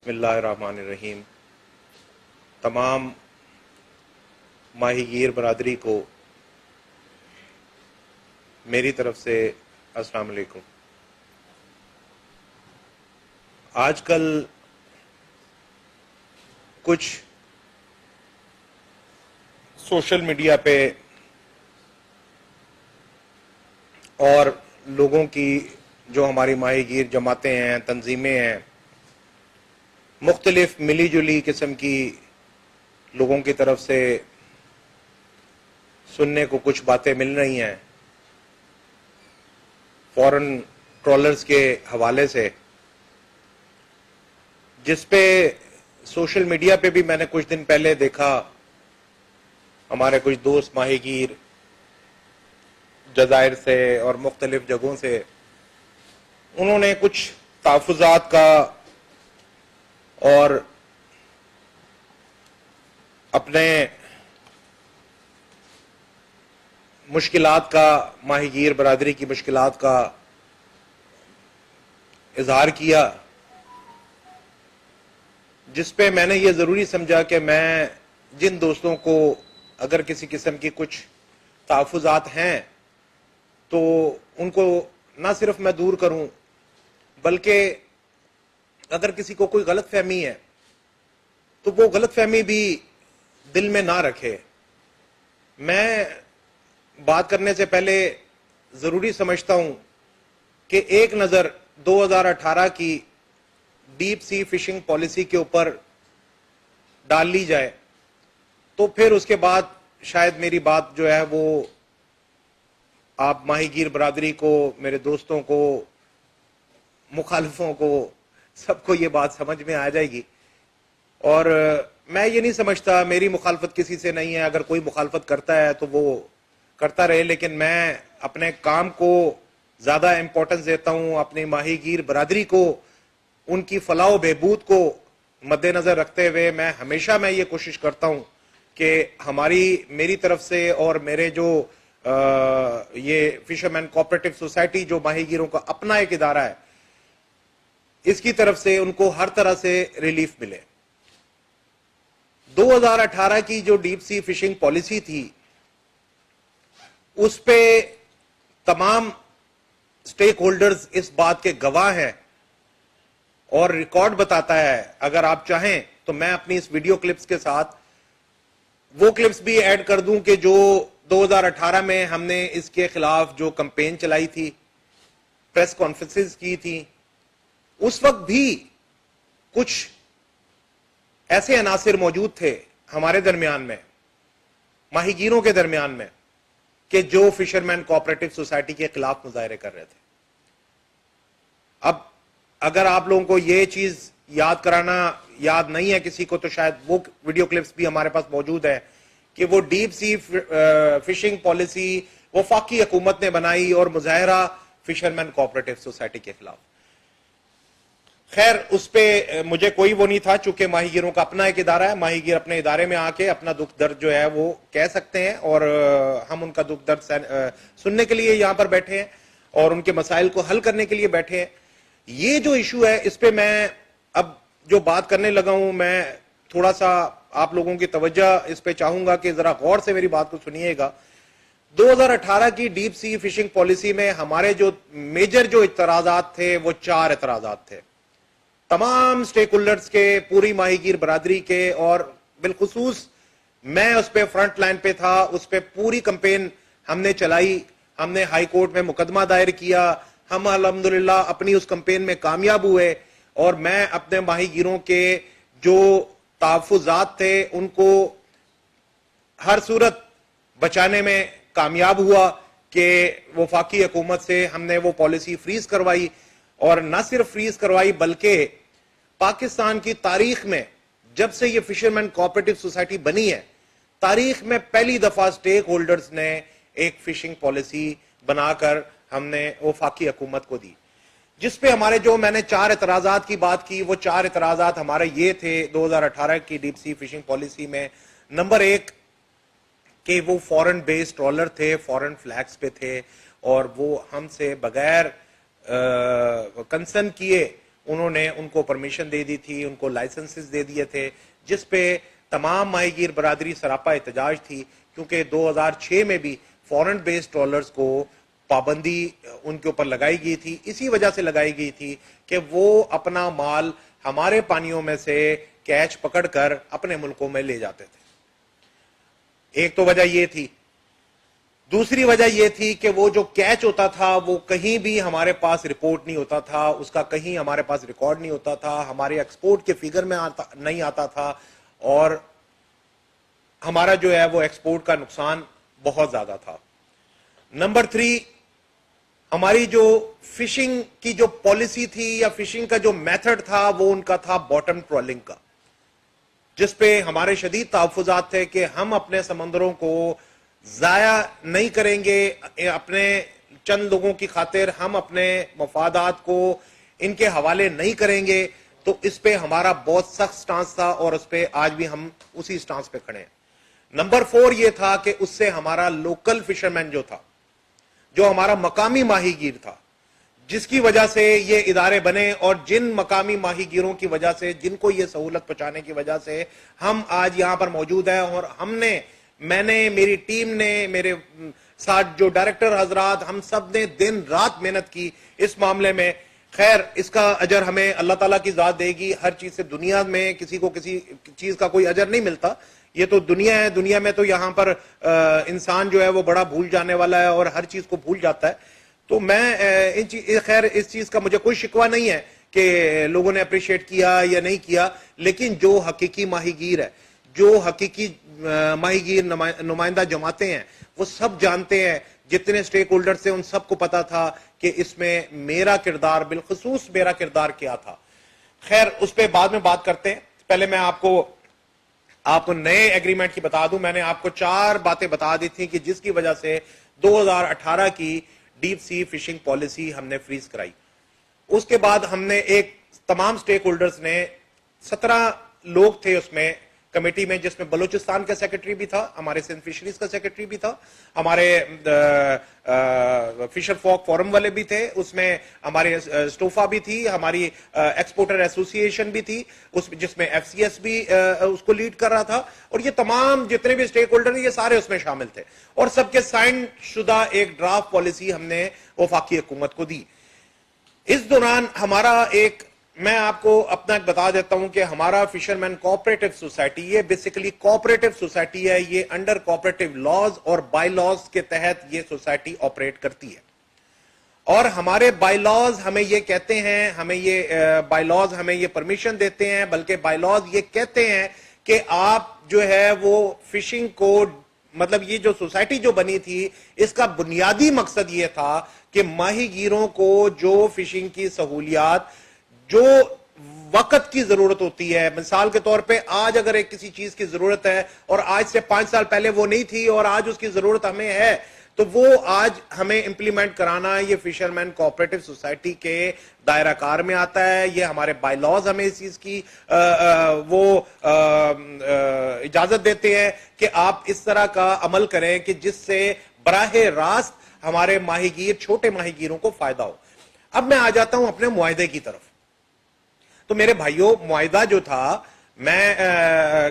بسم اللہ الرحمن الرحیم. تمام ماہی گیر برادری کو میری طرف سے السلام علیکم. آج کل کچھ سوشل میڈیا پہ اور لوگوں کی جو ہماری ماہی گیر جماعتیں ہیں، تنظیمیں ہیں، مختلف ملی جلی قسم کی لوگوں کی طرف سے سننے کو کچھ باتیں مل رہی ہیں فورن ٹرالرز کے حوالے سے، جس پہ سوشل میڈیا پہ بھی میں نے کچھ دن پہلے دیکھا. ہمارے کچھ دوست ماہی گیر جزائر سے اور مختلف جگہوں سے انہوں نے کچھ تحفظات کا اور اپنے مشکلات کا، ماہی گیر برادری کی مشکلات کا اظہار کیا، جس پہ میں نے یہ ضروری سمجھا کہ میں جن دوستوں کو اگر کسی قسم کی کچھ تحفظات ہیں تو ان کو نہ صرف میں دور کروں، بلکہ اگر کسی کو کوئی غلط فہمی ہے تو وہ غلط فہمی بھی دل میں نہ رکھے. میں بات کرنے سے پہلے ضروری سمجھتا ہوں کہ ایک نظر 2018 کی ڈیپ سی فشنگ پالیسی کے اوپر ڈال لی جائے تو پھر اس کے بعد شاید میری بات جو ہے وہ آپ ماہی گیر برادری کو، میرے دوستوں کو، مخالفوں کو، سب کو یہ بات سمجھ میں آ جائے گی. اور میں یہ نہیں سمجھتا میری مخالفت کسی سے نہیں ہے، اگر کوئی مخالفت کرتا ہے تو وہ کرتا رہے، لیکن میں اپنے کام کو زیادہ امپورٹنس دیتا ہوں، اپنی ماہی گیر برادری کو، ان کی فلاح و بہبود کو مد نظر رکھتے ہوئے میں یہ کوشش کرتا ہوں کہ میری طرف سے اور میرے جو یہ فشرمین کوآپریٹو سوسائٹی جو ماہی گیروں کا اپنا ایک ادارہ ہے، اس کی طرف سے ان کو ہر طرح سے ریلیف ملے. 2018 کی جو ڈیپ سی فشنگ پالیسی تھی اس پہ تمام سٹیک ہولڈرز اس بات کے گواہ ہیں اور ریکارڈ بتاتا ہے. اگر آپ چاہیں تو میں اپنی اس ویڈیو کلپس کے ساتھ وہ کلپس بھی ایڈ کر دوں کہ جو 2018 میں ہم نے اس کے خلاف جو کمپین چلائی تھی، پریس کانفرنسز کی تھی، اس وقت بھی کچھ ایسے عناصر موجود تھے ہمارے درمیان میں، ماہی گیروں کے درمیان میں، کہ جو فشرمین کوآپریٹو سوسائٹی کے خلاف مظاہرے کر رہے تھے. اب اگر آپ لوگوں کو یہ چیز یاد کرانا یاد نہیں ہے کسی کو تو شاید وہ ویڈیو کلپس بھی ہمارے پاس موجود ہے کہ وہ ڈیپ سی فشنگ پالیسی وفاقی حکومت نے بنائی اور مظاہرہ فشرمین کوآپریٹو سوسائٹی کے خلاف. خیر اس پہ مجھے کوئی وہ نہیں تھا، چونکہ ماہی گیروں کا اپنا ایک ادارہ ہے، ماہی گیر اپنے ادارے میں آ کے اپنا دکھ درد جو ہے وہ کہہ سکتے ہیں، اور ہم ان کا دکھ درد سننے کے لیے یہاں پر بیٹھے ہیں اور ان کے مسائل کو حل کرنے کے لیے بیٹھے ہیں. یہ جو ایشو ہے اس پہ میں اب جو بات کرنے لگا ہوں، میں تھوڑا سا آپ لوگوں کی توجہ اس پہ چاہوں گا کہ ذرا غور سے میری بات کو سنیے گا. 2018 کی ڈیپ سی فشنگ پالیسی میں ہمارے جو میجر جو اعتراضات تھے وہ 4 اعتراضات تھے، تمام سٹیک ہولڈرز کے، پوری ماہی گیر برادری کے، اور بالخصوص میں اس پہ فرنٹ لائن پہ تھا. اس پہ پوری کمپین ہم نے چلائی، ہم نے ہائی کورٹ میں مقدمہ دائر کیا، ہم الحمدللہ اپنی اس کمپین میں کامیاب ہوئے، اور میں اپنے ماہی گیروں کے جو تحفظات تھے ان کو ہر صورت بچانے میں کامیاب ہوا کہ وفاقی حکومت سے ہم نے وہ پالیسی فریز کروائی. اور نہ صرف فریز کروائی بلکہ پاکستان کی تاریخ میں جب سے یہ فشرمین کوآپریٹو سوسائٹی بنی ہے، تاریخ میں پہلی دفعہ سٹیک ہولڈرز نے ایک فشنگ پالیسی بنا کر ہم نے وفاقی حکومت کو دی. جس پہ ہمارے جو میں نے 4 اعتراضات کی بات کی، وہ 4 اعتراضات ہمارے یہ تھے 2018 کی ڈیپ سی فشنگ پالیسی میں. نمبر 1 کہ وہ فورن بیس ٹرالر تھے، فورن فلیگز پہ تھے، اور وہ ہم سے بغیر کنسرن کیے انہوں نے ان کو پرمیشن دے دی تھی, ان کو لائسنسز دے دیے تھے, جس پہ تمام ماہی گیر برادری سراپا احتجاج تھی, کیونکہ 2006 میں بھی فورن بیسڈ ٹرالرز کو پابندی ان کے اوپر لگائی گئی تھی. اسی وجہ سے لگائی گئی تھی کہ وہ اپنا مال ہمارے پانیوں میں سے کیچ پکڑ کر اپنے ملکوں میں لے جاتے تھے. ایک تو وجہ یہ تھی. دوسری وجہ یہ تھی کہ وہ جو کیچ ہوتا تھا وہ کہیں بھی ہمارے پاس رپورٹ نہیں ہوتا تھا, اس کا کہیں ہمارے پاس ریکارڈ نہیں ہوتا تھا, ہمارے ایکسپورٹ کے فگر میں نہیں آتا تھا, اور ہمارا جو ہے وہ ایکسپورٹ کا نقصان بہت زیادہ تھا. نمبر 3, ہماری جو فشنگ کی جو پالیسی تھی یا فشنگ کا جو میتھڈ تھا وہ ان کا تھا باٹم ٹرالنگ کا, جس پہ ہمارے شدید تحفظات تھے کہ ہم اپنے سمندروں کو ضائع نہیں کریں گے, اپنے چند لوگوں کی خاطر ہم اپنے مفادات کو ان کے حوالے نہیں کریں گے. تو اس پہ ہمارا بہت سخت سٹانس تھا, اور اس پہ آج بھی ہم اسی سٹانس پہ کھڑے ہیں. نمبر 4 یہ تھا کہ اس سے ہمارا لوکل فشرمین جو تھا, جو ہمارا مقامی ماہی گیر تھا, جس کی وجہ سے یہ ادارے بنے, اور جن مقامی ماہی گیروں کی وجہ سے, جن کو یہ سہولت پہنچانے کی وجہ سے ہم آج یہاں پر موجود ہیں. اور میں نے میری ٹیم نے, میرے ساتھ جو ڈائریکٹر حضرات, ہم سب نے دن رات محنت کی اس معاملے میں. خیر, اس کا اجر ہمیں اللہ تعالیٰ کی ذات دے گی. ہر چیز سے دنیا میں کسی کو کسی چیز کا کوئی اجر نہیں ملتا, یہ تو دنیا ہے. دنیا میں تو یہاں پر انسان جو ہے وہ بڑا بھول جانے والا ہے اور ہر چیز کو بھول جاتا ہے. تو میں خیر اس چیز کا مجھے کوئی شکوہ نہیں ہے کہ لوگوں نے اپریشیٹ کیا یا نہیں کیا, لیکن جو حقیقی ماہی گیر ہے, جو حقیقی ماہی گیر نمائندہ جماعتیں ہیں, وہ سب جانتے ہیں, جتنے سٹیک ہولڈرز تھے ان سب کو پتا تھا کہ اس میں میرا کردار, بالخصوص میرا کردار کیا تھا. خیر, اس پہ بعد میں بات کرتے ہیں. پہلے میں آپ کو نئے ایگریمنٹ کی بتا دوں. میں نے آپ کو 4 باتیں بتا دی تھی کہ جس کی وجہ سے 2018 کی ڈیپ سی فشنگ پالیسی ہم نے فریز کرائی. اس کے بعد ہم نے تمام سٹیک ہولڈرز نے 17 لوگ تھے اس میں کمیٹی میں, جس میں بلوچستان کا سیکرٹری بھی تھا, ہمارے سندھ فشریز کا سیکرٹری بھی تھا, ہمارے فشر فوک فورم والے بھی تھے, اس میں ہمارے اسٹوفا بھی تھی, ہماری ایکسپورٹر ایسوسی ایشن بھی تھی, جس میں ایف سی ایس بھی اس کو لیڈ کر رہا تھا. اور یہ تمام جتنے بھی سٹیک ہولڈر ہیں یہ سارے اس میں شامل تھے, اور سب کے سائن شدہ ایک ڈرافٹ پالیسی ہم نے وفاقی حکومت کو دی. اس دوران ہمارا میں آپ کو اپنا بتا دیتا ہوں کہ ہمارا فشرمین کوآپریٹو سوسائٹی, یہ بیسیکلی کوآپریٹو سوسائٹی ہے. یہ انڈر کوآپریٹو لاز اور بائی لاز کے تحت یہ سوسائٹی آپریٹ کرتی ہے. اور ہمارے بائی لاز ہمیں یہ کہتے ہیں, بائی لاز ہمیں یہ پرمیشن دیتے ہیں, بلکہ بائی لاز یہ کہتے ہیں کہ آپ جو ہے وہ فشنگ کو, مطلب یہ جو سوسائٹی جو بنی تھی اس کا بنیادی مقصد یہ تھا کہ ماہی گیروں کو جو فشنگ کی سہولیات, جو وقت کی ضرورت ہوتی ہے, مثال کے طور پہ آج اگر ایک کسی چیز کی ضرورت ہے اور آج سے 5 سال پہلے وہ نہیں تھی اور آج اس کی ضرورت ہمیں ہے, تو وہ آج ہمیں امپلیمنٹ کرانا یہ فشرمین کوآپریٹو سوسائٹی کے دائرہ کار میں آتا ہے. یہ ہمارے بائی لاز ہمیں اس چیز کی وہ اجازت دیتے ہیں کہ آپ اس طرح کا عمل کریں کہ جس سے براہ راست ہمارے ماہی گیر, چھوٹے ماہی گیروں کو فائدہ ہو. اب میں آ جاتا ہوں اپنے معاہدے کی طرف. تو میرے بھائیوں, معاہدہ جو تھا, میں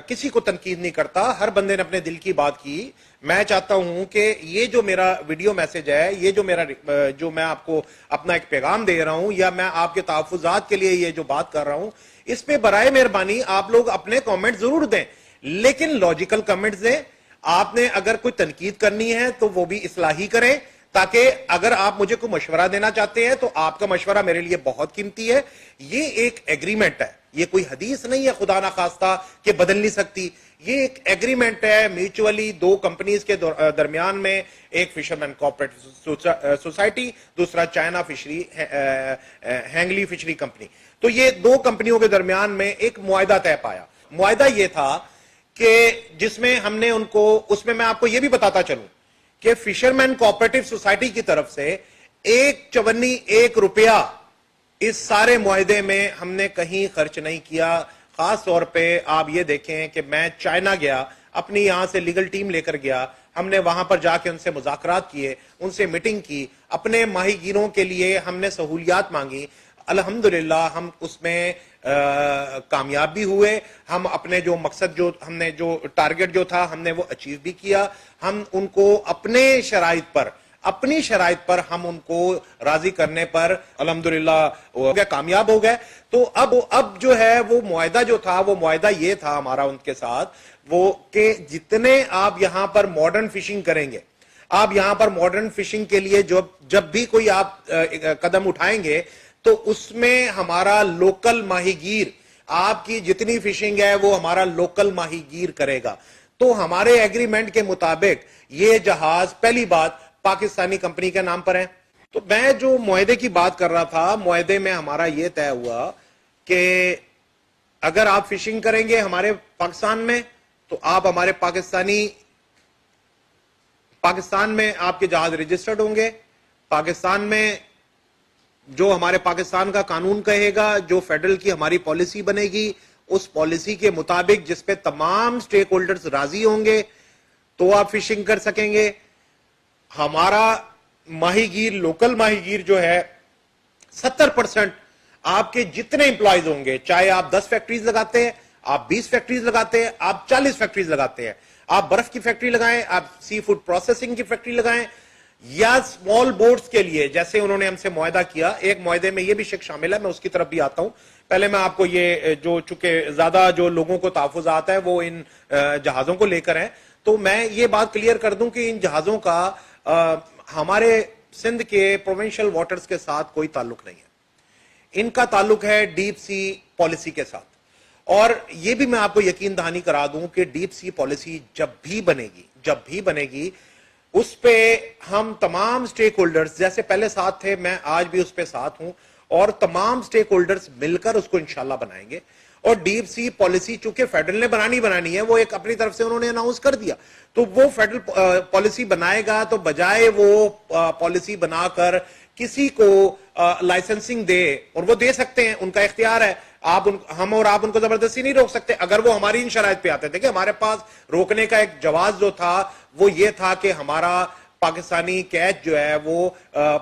کسی کو تنقید نہیں کرتا, ہر بندے نے اپنے دل کی بات کی. میں چاہتا ہوں کہ یہ جو میرا ویڈیو میسج ہے, یہ جو میں آپ کو اپنا ایک پیغام دے رہا ہوں, یا میں آپ کے تحفظات کے لیے یہ جو بات کر رہا ہوں, اس پہ برائے مہربانی آپ لوگ اپنے کامنٹ ضرور دیں, لیکن لاجیکل کامنٹس دیں. آپ نے اگر کوئی تنقید کرنی ہے تو وہ بھی اصلاحی کریں, تاکہ اگر آپ مجھے کوئی مشورہ دینا چاہتے ہیں تو آپ کا مشورہ میرے لیے بہت قیمتی ہے. یہ ایک ایگریمنٹ ہے, یہ کوئی حدیث نہیں ہے خدا نخواستہ کہ بدل نہیں سکتی. یہ ایک ایگریمنٹ ہے میوچولی 2 کمپنیز کے درمیان میں, ایک فشرمین کوآپریٹو سوسائٹی, دوسرا چائنا فشری ہینگلی فشری کمپنی. تو یہ 2 کمپنیوں کے درمیان میں ایک معاہدہ طے پایا. معاہدہ یہ تھا کہ جس میں ہم نے ان کو, اس میں آپ کو یہ بھی بتاتا چلوں کہ فشرمین کوآپریٹو سوسائٹی کی طرف سے 1 روپیہ اس سارے معاہدے میں ہم نے کہیں خرچ نہیں کیا. خاص طور پہ آپ یہ دیکھیں کہ میں چائنا گیا, اپنی یہاں سے لیگل ٹیم لے کر گیا, ہم نے وہاں پر جا کے ان سے مذاکرات کیے, ان سے میٹنگ کی, اپنے ماہی گیروں کے لیے ہم نے سہولیات مانگی. الحمدللہ ہم اس میں کامیاب بھی ہوئے. ہم اپنے جو مقصد جو ہم نے جو ٹارگٹ جو تھا ہم نے وہ اچیو بھی کیا. ہم ان کو اپنی شرائط پر ہم ان کو راضی کرنے پر الحمدللہ کامیاب ہو گئے. تو اب جو ہے وہ معاہدہ جو تھا وہ معاہدہ یہ تھا ہمارا ان کے ساتھ وہ کہ جتنے آپ یہاں پر ماڈرن فشنگ کریں گے, آپ یہاں پر ماڈرن فشنگ کے لیے جب بھی کوئی آپ قدم اٹھائیں گے تو اس میں ہمارا لوکل ماہی گیر, آپ کی جتنی فشنگ ہے وہ ہمارا لوکل ماہی گیر کرے گا. تو ہمارے ایگریمنٹ کے مطابق یہ جہاز پہلی بات پاکستانی کمپنی کے نام پر ہے. تو میں جو معاہدے کی بات کر رہا تھا, معاہدے میں ہمارا یہ طے ہوا کہ اگر آپ فشنگ کریں گے ہمارے پاکستان میں تو آپ ہمارے پاکستان میں آپ کے جہاز رجسٹرڈ ہوں گے. پاکستان میں جو ہمارے پاکستان کا قانون کہے گا, جو فیڈرل کی ہماری پالیسی بنے گی, اس پالیسی کے مطابق جس پہ تمام سٹیک ہولڈرز راضی ہوں گے تو آپ فشنگ کر سکیں گے. ہمارا ماہی گیر, لوکل ماہی گیر جو ہے 70% آپ کے جتنے امپلائیز ہوں گے, چاہے آپ 10 فیکٹریز لگاتے ہیں, آپ 20 فیکٹریز لگاتے ہیں, آپ 40 فیکٹریز لگاتے ہیں, آپ برف کی فیکٹری لگائیں, آپ سی فوڈ پروسیسنگ کی فیکٹری لگائیں, یا اسمال بوٹس کے لیے جیسے انہوں نے ہم سے معاہدہ کیا. ایک معاہدے میں یہ بھی شک شامل ہے, میں اس کی طرف بھی آتا ہوں. پہلے میں آپ کو یہ جو چونکہ زیادہ جو لوگوں کو تحفظات ہے وہ ان جہازوں کو لے کر ہیں, تو میں یہ بات کلیئر کر دوں کہ ان جہازوں کا ہمارے سندھ کے پروونشل واٹرز کے ساتھ کوئی تعلق نہیں ہے. ان کا تعلق ہے ڈیپ سی پالیسی کے ساتھ. اور یہ بھی میں آپ کو یقین دہانی کرا دوں کہ ڈیپ سی پالیسی جب بھی بنے گی اس پہ ہم تمام سٹیک ہولڈرز جیسے پہلے ساتھ تھے, میں آج بھی اس پہ ساتھ ہوں, اور تمام سٹیک ہولڈرز مل کر اس کو انشاءاللہ بنائیں گے. اور ڈیپ سی پالیسی چونکہ فیڈرل نے بنانی ہے, وہ ایک اپنی طرف سے انہوں نے اناؤنس کر دیا, تو وہ فیڈرل پالیسی بنائے گا. تو بجائے وہ پالیسی بنا کر کسی کو لائسنسنگ دے, اور وہ دے سکتے ہیں, ان کا اختیار ہے, ہم اور آپ ان کو زبردستی نہیں روک سکتے. اگر وہ ہماری ان شرائط پہ آتے تھے کہ ہمارے پاس روکنے کا ایک جواز جو تھا وہ یہ تھا کہ ہمارا پاکستانی کیچ جو ہے وہ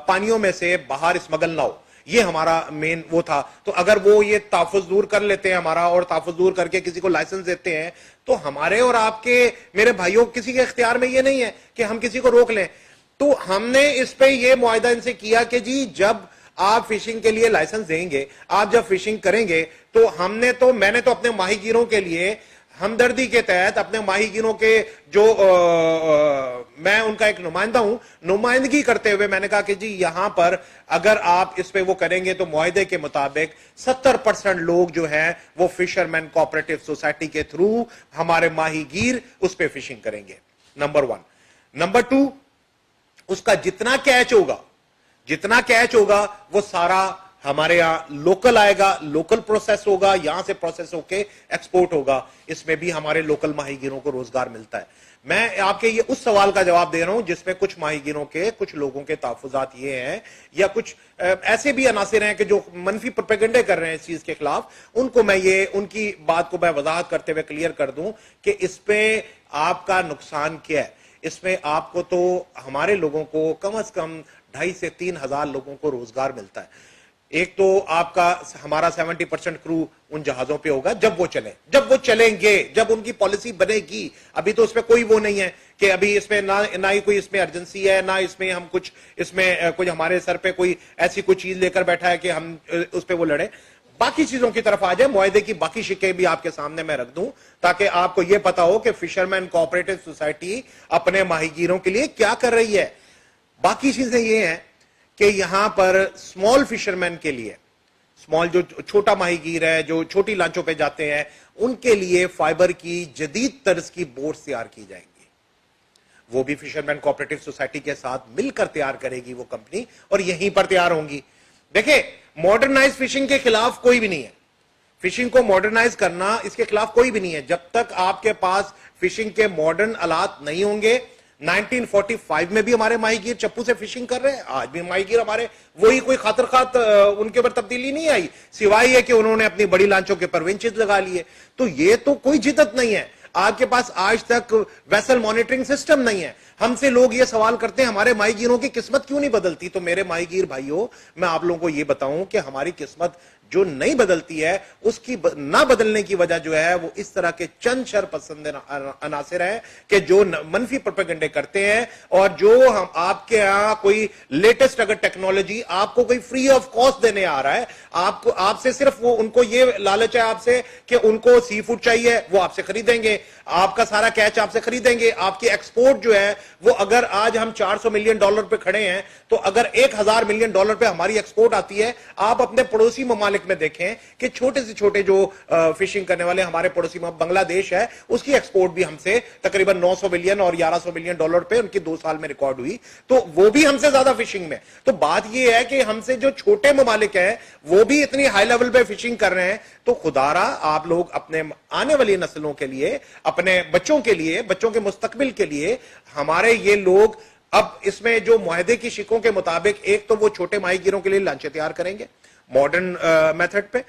پانیوں میں سے باہر اسمگل نہ ہو, یہ ہمارا مین وہ تھا. تو اگر وہ یہ تحفظ دور کر لیتے ہیں ہمارا, اور تحفظ دور کر کے کسی کو لائسنس دیتے ہیں, تو ہمارے اور آپ کے, میرے بھائیوں, کسی کے اختیار میں یہ نہیں ہے کہ ہم کسی کو روک لیں. تو ہم نے اس پہ یہ معاہدہ ان سے کیا کہ جی جب آپ فشنگ کے لیے لائسنس دیں گے, آپ جب فشنگ کریں گے, تو میں نے تو اپنے ماہی گیروں کے لیے ہمدردی کے تحت اپنے ماہی گیروں کے جو میں ان کا ایک نمائندہ ہوں, نمائندگی کرتے ہوئے میں نے کہا کہ جی یہاں پر اگر آپ اس پہ وہ کریں گے تو معاہدے کے مطابق 70% لوگ جو ہیں وہ فشرمین کوآپریٹو سوسائٹی کے تھرو ہمارے ماہی گیر اس پہ فشنگ کریں گے. نمبر 1. نمبر 2, اس کا جتنا کیچ ہوگا وہ سارا ہمارے یہاں لوکل آئے گا, لوکل پروسیس ہوگا, یہاں سے پروسیس ہو کے ایکسپورٹ ہوگا. اس میں بھی ہمارے لوکل ماہی گیروں کو روزگار ملتا ہے. میں آپ کے یہ اس سوال کا جواب دے رہا ہوں جس میں کچھ ماہی گیروں کے, کچھ لوگوں کے تحفظات یہ ہیں, یا کچھ ایسے بھی عناصر ہیں کہ جو منفی پروپیگنڈے کر رہے ہیں اس چیز کے خلاف, ان کو میں ان کی بات کو میں وضاحت کرتے ہوئے کلیئر کر دوں کہ اس پہ آپ کا نقصان کیا ہے. اس میں آپ کو تو ہمارے لوگوں کو کم از کم 2,500 سے 3,000 لوگوں کو روزگار ملتا ہے. ایک تو آپ کا ہمارا 70% کرو ان جہازوں پہ ہوگا جب وہ چلیں گے, جب ان کی پالیسی بنے گی. ابھی تو اس پہ کوئی وہ نہیں ہے کہ ابھی اس میں نہ ہی کوئی اس میں ارجنسی ہے, نہ اس میں ہم کچھ اس میں کوئی ہمارے سر پہ کوئی ایسی کوئی چیز لے کر بیٹھا ہے کہ ہم اس پہ وہ لڑیں. باقی چیزوں کی طرف آ جائے, معاہدے کی باقی شکیں بھی آپ کے سامنے میں رکھ دوں تاکہ آپ کو یہ پتا ہو کہ فشرمین کوآپریٹو سوسائٹی اپنے ماہی گیروں کے لیے کیا کر رہی ہے. باقی چیزیں یہ ہیں کہ یہاں پر اسمال فشرمین کے لیے, اسمال جو چھوٹا ماہی گیر ہے, جو چھوٹی لانچوں پہ جاتے ہیں, ان کے لیے فائبر کی جدید طرز کی بوٹس تیار کی جائیں گی. وہ بھی فشرمین کوآپریٹو سوسائٹی کے ساتھ مل کر تیار کرے گی وہ کمپنی, اور یہیں پر تیار ہوں گی. دیکھیں, ماڈرنائز فشنگ کے خلاف کوئی بھی نہیں ہے, فشنگ کو ماڈرنائز کرنا اس کے خلاف کوئی بھی نہیں ہے. جب تک آپ کے پاس فشنگ کے ماڈرن آلات نہیں ہوں گے. 1945 میں بھی ہمارے ماہی گیر چپو سے فشنگ کر رہے ہیں, آج بھی ماہی گیر ہمارے وہی, کوئی خاطر خواہ ان کے اوپر تبدیلی نہیں آئی, سوائے یہ کہ انہوں نے اپنی بڑی لانچوں کے پر ونچز لگا لیے. تو یہ تو کوئی جدت نہیں ہے. آپ کے پاس آج تک ویسل مانیٹرنگ سسٹم نہیں ہے. ہم سے لوگ یہ سوال کرتے ہیں ہمارے ماہی گیروں کی قسمت کیوں نہیں بدلتی. تو میرے ماہی گیر بھائیوں, میں آپ لوگوں کو یہ بتاؤں کہ ہماری قسمت جو نہیں بدلتی ہے, اس کی نہ بدلنے کی وجہ جو ہے وہ اس طرح کے چند شر پسند عناصر ہیں کہ جو منفی پروپیگنڈے کرتے ہیں, اور جو ہم آپ کے ہاں کوئی لیٹسٹ اگر ٹیکنالوجی آپ کو کوئی فری آف کاسٹ دینے آ رہا ہے, آپ سے صرف وہ ان کو یہ لالچ ہے آپ سے کہ ان کو سی فوڈ چاہیے, وہ آپ سے خریدیں گے, آپ کا سارا کیچ آپ سے خریدیں گے. آپ کی ایکسپورٹ جو ہے وہ اگر آج ہم $400 ملین پہ کھڑے ہیں, تو اگر $1,000 ملین پہ ہماری ایکسپورٹ آتی ہے, آپ اپنے پڑوسی ممالک میں دیکھیں کہ چھوٹے سے چھوٹے جو فشنگ کرنے والے ہمارے پڑوسی بنگلہ دیش ہے, اس کی ایکسپورٹ بھی ہم سے تقریباً $900 ملین اور $1,100 ملین پہ ان کی 2 سال میں ریکارڈ ہوئی, تو وہ بھی ہم سے زیادہ فشنگ میں. تو بات یہ ہے کہ ہم سے جو چھوٹے ممالک ہیں وہ بھی اتنی ہائی لیول پہ فشنگ کر رہے ہیں. تو خدا را آپ لوگ اپنے آنے والی نسلوں کے لیے, اپنے بچوں کے لیے, بچوں کے مستقبل کے لیے, ہمارے یہ لوگ اب اس میں جو معاہدے کی شکوں کے مطابق, ایک تو وہ چھوٹے ماہی گیروں کے لیے لانچیں تیار کریں گے ماڈرن میتھڈ پہ,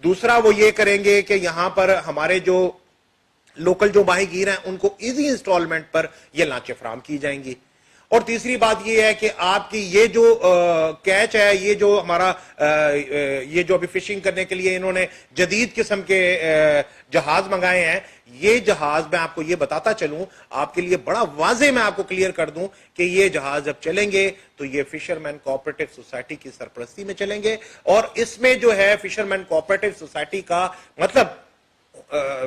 دوسرا وہ یہ کریں گے کہ یہاں پر ہمارے جو لوکل جو ماہی گیر ہیں ان کو ایزی انسٹالمنٹ پر یہ لانچیں فراہم کی جائیں گی. اور تیسری بات یہ ہے کہ آپ کی یہ جو کیچ ہے, یہ جو ہمارا یہ جو ابھی فشنگ کرنے کے لیے انہوں نے جدید قسم کے جہاز منگائے ہیں, یہ جہاز میں آپ کو یہ بتاتا چلوں, آپ کے لیے بڑا واضح میں آپ کو کلیئر کر دوں کہ یہ جہاز جب چلیں گے تو یہ فشرمین کوآپریٹو سوسائٹی کی سرپرستی میں چلیں گے. اور اس میں جو ہے فشرمین کوآپریٹو سوسائٹی کا مطلب,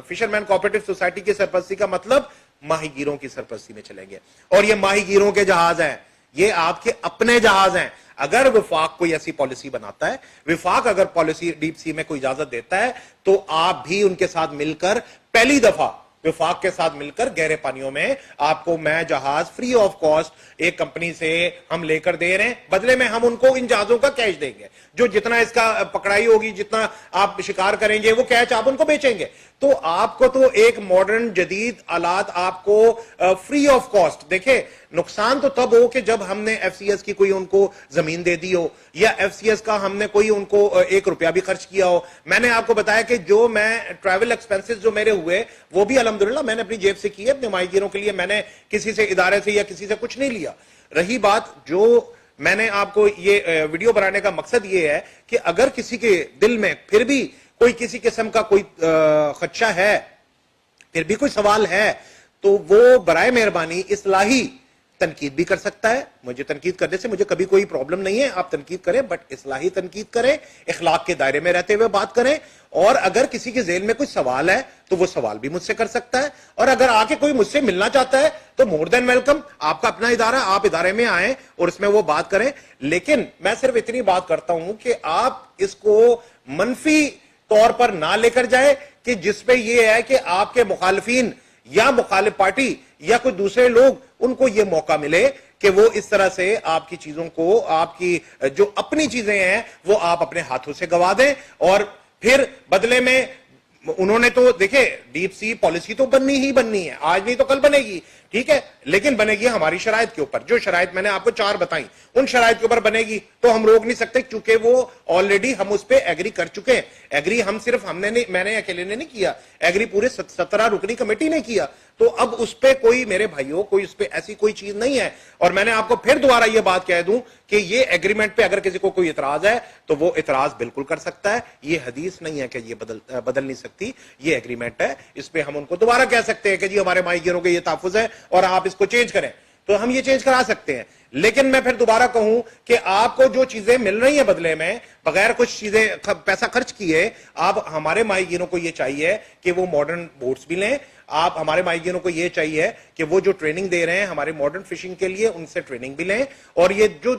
فشرمین کوآپریٹو سوسائٹی کی سرپرستی کا مطلب ماہی گیروں کی سرپرستی میں چلیں گے. اور یہ ماہی گیروں کے جہاز ہیں, یہ آپ کے اپنے جہاز ہیں. اگر وفاق کوئی ایسی پالیسی بناتا ہے, وفاق اگر پالیسی ڈیپ سی میں کوئی اجازت دیتا ہے, تو آپ بھی ان کے ساتھ مل کر, پہلی دفعہ وفاق کے ساتھ مل کر گہرے پانیوں میں آپ کو میں جہاز فری آف کاسٹ ایک کمپنی سے ہم لے کر دے رہے ہیں, بدلے میں ہم ان کو ان جہازوں کا کیش دیں گے, جو جتنا اس کا پکڑائی ہوگی, جتنا آپ شکار کریں گے, وہ کیچ آپ ان کو بیچیں گے. تو آپ کو تو ایک ماڈرن جدید آلات آپ کو فری آف کاسٹ. دیکھیں نقصان تو تب ہو کہ جب ہم نے ایف سی ایس کی کوئی ان کو زمین دے دی ہو, یا ایف سی ایس کا ہم نے کوئی ان کو $1 بھی خرچ کیا ہو. میں نے آپ کو بتایا کہ جو میں ٹریول ایکسپینسز جو میرے ہوئے وہ بھی الحمدللہ میں نے اپنی جیب سے کی ہے, اپنے ماہی گیروں کے لیے. میں نے کسی سے ادارے سے یا کسی سے کچھ نہیں لیا. رہی بات, جو میں نے آپ کو یہ ویڈیو بنانے کا مقصد یہ ہے کہ اگر کسی کے دل میں پھر بھی کوئی کسی قسم کا کوئی خدشہ ہے, پھر بھی کوئی سوال ہے, تو وہ برائے مہربانی اصلاحی تنقید بھی کر سکتا ہے. مجھے تنقید کرنے سے مجھے کبھی کوئی پرابلم نہیں ہے, آپ تنقید کریں, بٹ اصلاحی تنقید کریں, اخلاق کے دائرے میں رہتے ہوئے بات کریں. اور اگر کسی کے ذہن میں کوئی سوال ہے تو وہ سوال بھی مجھ سے کر سکتا ہے, اور اگر آ کے کوئی مجھ سے ملنا چاہتا ہے تو مور دین ویلکم. آپ کا اپنا ادارہ, آپ ادارے میں آئیں اور اس میں وہ بات کریں. لیکن میں صرف اتنی بات کرتا ہوں کہ آپ اس کو منفی طور پر نہ لے کر جائے کہ جس پہ یہ ہے کہ آپ کے مخالفین یا مخالف پارٹی یا کوئی دوسرے لوگ, ان کو یہ موقع ملے کہ وہ اس طرح سے آپ کی چیزوں کو, آپ کی جو اپنی چیزیں ہیں وہ آپ اپنے ہاتھوں سے گوا دیں. اور پھر بدلے میں انہوں نے تو دیکھیں ڈیپ سی پالیسی تو بننی ہی بننی ہے, آج نہیں تو کل بنے گی, ٹھیک ہے, لیکن بنے گی ہماری شرائط کے اوپر. جو شرائط میں نے آپ کو 4 بتائیں ان شرائط کے اوپر بنے گی, تو ہم روک نہیں سکتے, کیونکہ وہ آلریڈی ہم اس پہ ایگری کر چکے ہیں. ایگری ہم صرف ہم نے نہیں, میں نے اکیلے نے نہیں کیا, ایگری پورے 17 رکنی کمیٹی نے کیا. تو اب اس پہ کوئی, میرے بھائیوں, کوئی اس پہ ایسی کوئی چیز نہیں ہے. اور میں نے آپ کو پھر دوبارہ یہ بات کہہ دوں کہ یہ ایگریمنٹ پہ اگر کسی کو کوئی اعتراض ہے تو وہ اعتراض بالکل کر سکتا ہے. یہ حدیث نہیں ہے کہ یہ بدل نہیں سکتی, یہ ایگریمنٹ ہے. اس پہ ہم ان کو دوبارہ کہہ سکتے ہیں کہ جی ہمارے ماہی گیروں کے یہ تحفظ ہے اور آپ اس کو چینج کریں, تو ہم یہ چینج کرا سکتے ہیں. لیکن میں پھر دوبارہ کہوں کہ آپ کو جو چیزیں مل رہی ہیں بدلے میں, بغیر کچھ چیزیں پیسہ خرچ کیے, آپ ہمارے ماہی گیروں کو یہ چاہیے کہ وہ ماڈرن بوٹس بھی لیں. آپ ہمارے ماہی گیروں کو یہ چاہیے کہ وہ جو ٹریننگ دے رہے ہیں ہمارے ماڈرن فشنگ کے لیے, ان سے ٹریننگ بھی لیں. اور یہ جو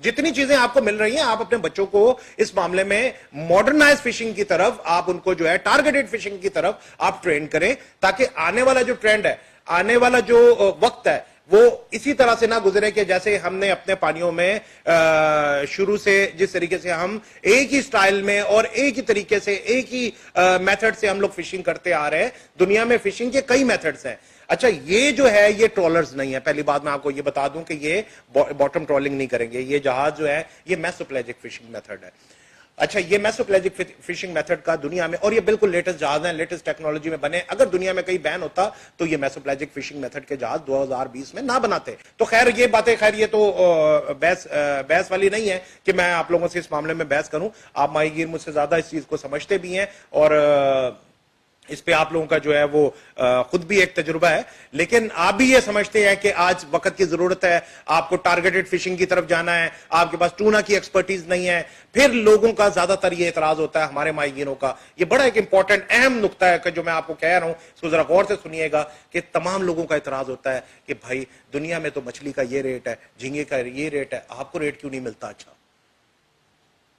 جتنی چیزیں آپ کو مل رہی ہیں, آپ اپنے بچوں کو اس معاملے میں ماڈرنائز فشنگ کی طرف, آپ ان کو جو ہے ٹارگیٹڈ فشنگ کی طرف آپ ٹرین کریں, تاکہ آنے والا جو ٹرینڈ ہے, آنے والا جو وقت ہے, وہ اسی طرح سے نہ گزرے کہ جیسے ہم نے اپنے پانیوں میں شروع سے جس طریقے سے ہم ایک ہی سٹائل میں اور ایک ہی طریقے سے ایک ہی میتھڈ سے ہم لوگ فشنگ کرتے آ رہے ہیں. دنیا میں فشنگ کے کئی میتھڈز ہیں. اچھا, یہ جو ہے یہ ٹرولرز نہیں ہے. پہلی بات میں آپ کو یہ بتا دوں کہ یہ باٹم ٹرولنگ نہیں کریں گے. یہ جہاز جو ہے یہ میسوپلیجک فشنگ میتھڈ ہے. اچھا یہ میسوپلیجک فشنگ میتھڈ کا دنیا میں، اور یہ بالکل لیٹسٹ جہاز ہیں، لیٹسٹ ٹیکنالوجی میں بنے، اگر دنیا میں کہیں بین ہوتا تو یہ میسوپلیجک فشنگ میتھڈ کے جہاز 2020 میں نہ بناتے. تو خیر یہ باتیں، خیر یہ تو بحث والی نہیں ہے کہ میں آپ لوگوں سے اس معاملے میں بحث کروں. آپ ماہی گیر مجھ سے زیادہ اس چیز کو سمجھتے بھی ہیں، اور اس پہ آپ لوگوں کا جو ہے وہ خود بھی ایک تجربہ ہے. لیکن آپ بھی یہ سمجھتے ہیں کہ آج وقت کی ضرورت ہے، آپ کو ٹارگیٹڈ فشنگ کی طرف جانا ہے، آپ کے پاس ٹونا کی ایکسپرٹیز نہیں ہے. پھر لوگوں کا زیادہ تر یہ اعتراض ہوتا ہے، ہمارے ماہی گیروں کا یہ بڑا ایک امپورٹنٹ اہم نقطہ ہے کہ جو میں آپ کو کہہ رہا ہوں، اس کو ذرا غور سے سنیے گا، کہ تمام لوگوں کا اعتراض ہوتا ہے کہ بھائی دنیا میں تو مچھلی کا یہ ریٹ ہے، جھینگے کا یہ ریٹ ہے، آپ کو ریٹ کیوں نہیں ملتا؟ اچھا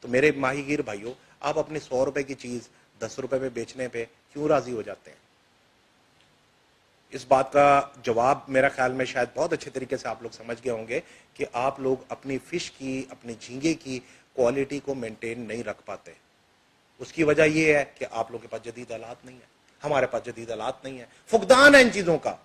تو میرے ماہی گیر بھائیوں، آپ اپنی 100 روپے کی چیز 10 روپے میں بیچنے پہ کیوں راضی ہو جاتے ہیں؟ اس بات کا جواب میرا خیال میں شاید بہت اچھے طریقے سے آپ لوگ سمجھ گئے ہوں گے کہ آپ لوگ اپنی فش کی، اپنی جھینگے کی کوالٹی کو مینٹین نہیں رکھ پاتے. اس کی وجہ یہ ہے کہ آپ لوگوں کے پاس جدید آلات نہیں ہے، ہمارے پاس جدید آلات نہیں ہے، فقدان ہے ان چیزوں کا.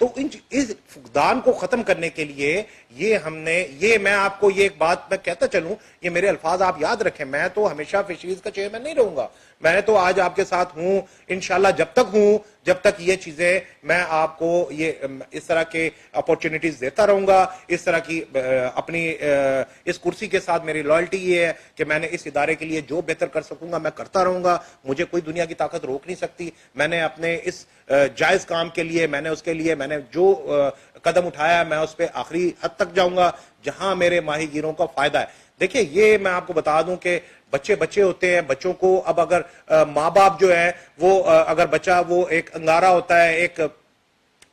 تو اس فقدان کو ختم کرنے کے لیے یہ میں آپ کو یہ ایک بات میں کہتا چلوں، یہ میرے الفاظ آپ یاد رکھیں، میں تو ہمیشہ فشریز کا چیئرمین نہیں رہوں گا، میں تو آج آپ کے ساتھ ہوں انشاءاللہ، جب تک یہ چیزیں میں آپ کو یہ اس طرح کے اپورچونٹیز دیتا رہوں گا. اس طرح کی اپنی اس کرسی کے ساتھ میری لائلٹی یہ ہے کہ میں نے اس ادارے کے لیے جو بہتر کر سکوں گا میں کرتا رہوں گا. مجھے کوئی دنیا کی طاقت روک نہیں سکتی. میں نے اپنے اس جائز کام کے لیے، میں نے جو قدم اٹھایا میں اس پہ آخری حد تک جاؤں گا جہاں میرے ماہی گیروں کا فائدہ ہے. دیکھیں یہ میں آپ کو بتا دوں کہ بچے ہوتے ہیں، بچوں کو اب اگر ماں باپ جو ہے وہ اگر بچہ وہ ایک انگارہ ہوتا ہے، ایک